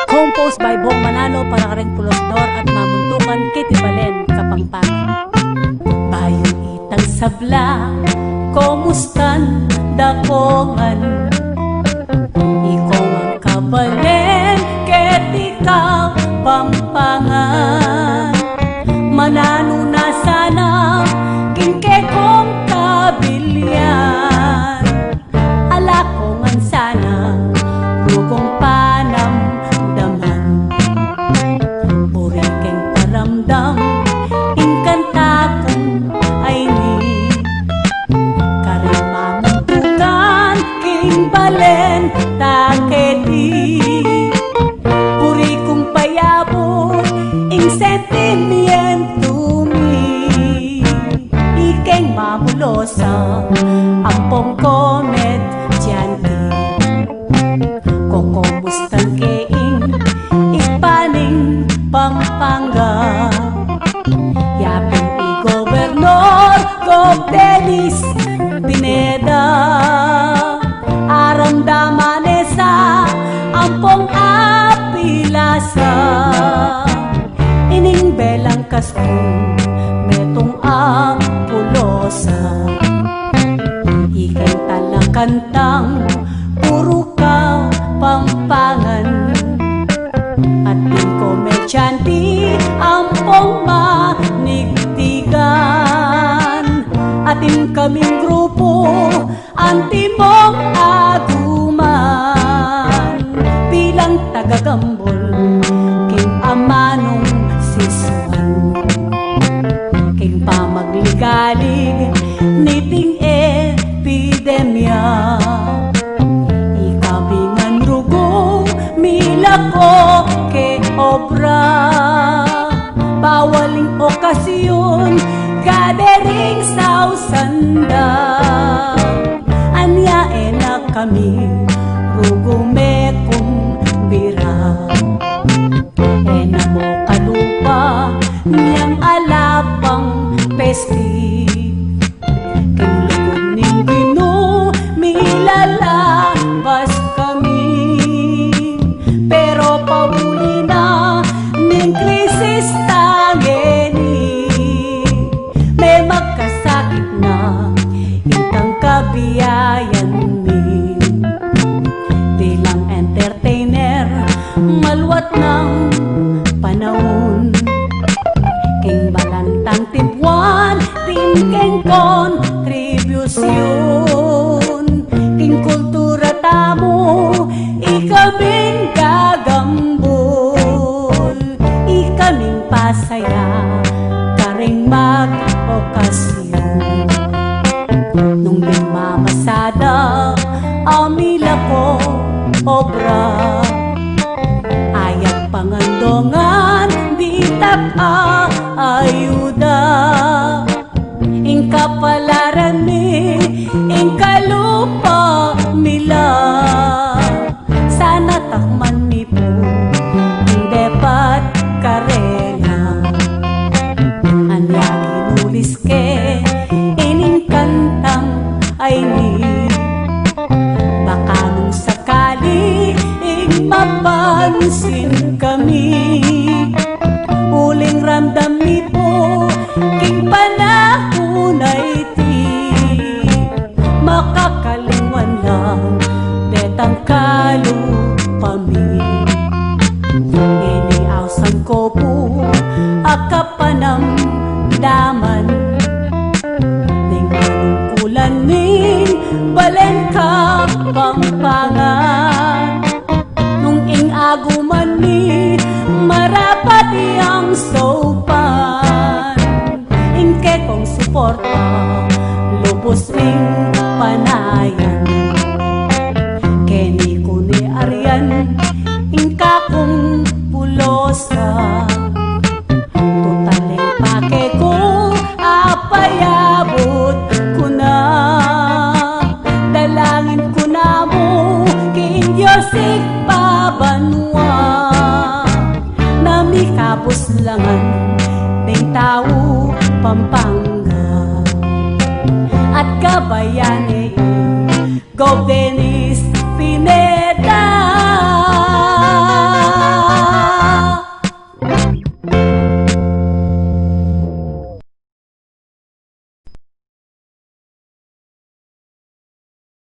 Composed by Bong Manalo para kareng Pulosdor at mamuntukan Kitty Balen Kapampangan. Bayong itang sabla, komustan dakongan. Ikaw ang kabalen, Kitty Kapampangan. Manano na sana, kingke kong kabilyan. Ala ko ngan sana, rugong panamdaman. Burikeng paramdam, inkanta kong ay ni. Karimamuntukan, king balen, taketi. Puri kong payabot, ing sentimiento mi. Ikeng mamulosa, ampong komedyante. Kukumustan keing ipaning Pampanga. Yaping i-gobernor Gov. Dennis Pineda. Aramdaman esa ampong apilasa. Ining belang kaskong metong apulosa. Ikay talang kantang puro ka Pampangan. At din komedyante ampong manigtigan. Atin kaming grupo antimong aguman. Bilang tagagambol king amanong sisuan. King pamagligalig niting epidemya. Ikabingan rugo milako ke obra. Bawaling okasyon kadering sausanda. Anyae na kami rugo me kumbira. Ena mo kalupa niyang alapang pesti. Kinlugod ning Ginoo milalabas kami. Pero pauli na ning krisis tangeni. May magkasakit na intang kabiyayan mi. Bilang entertainer maluwat ng panahon. King balantang tibuan, king kontribusyon. King kultura tamo, ikaming gagambol. Ikaming pasaya, karing mag-okasyon. Nung di mamasada, amila ko obra. Ayag pangandongan, bitak ayuda. Ingkapalaran mi, ingkalupa mila. Sana takman mi po, hindi pat karela. Anyagi nulis ke, ining kantang ay ni. Baka nung sakali, ing mapansin kami. Uling ramdam mi po, king panahon ay ti. Makakalingwan lang, detang kalupa mi. Iniawsan ko po, akapanam daman. Ning manungkulan ning balen ka Pampangan. Nung ing aguman ni marapat iyang sopan. Ingke kong suporta lubos ing panayan. Keni ko ni Arian ingka kong pulosa. Totaling pake ko apayabot ko na. Dalangin ko na mo king Yosik Pabanwa. Namikapos langan ng tao Pampanga. At kabayani Gov. Dennis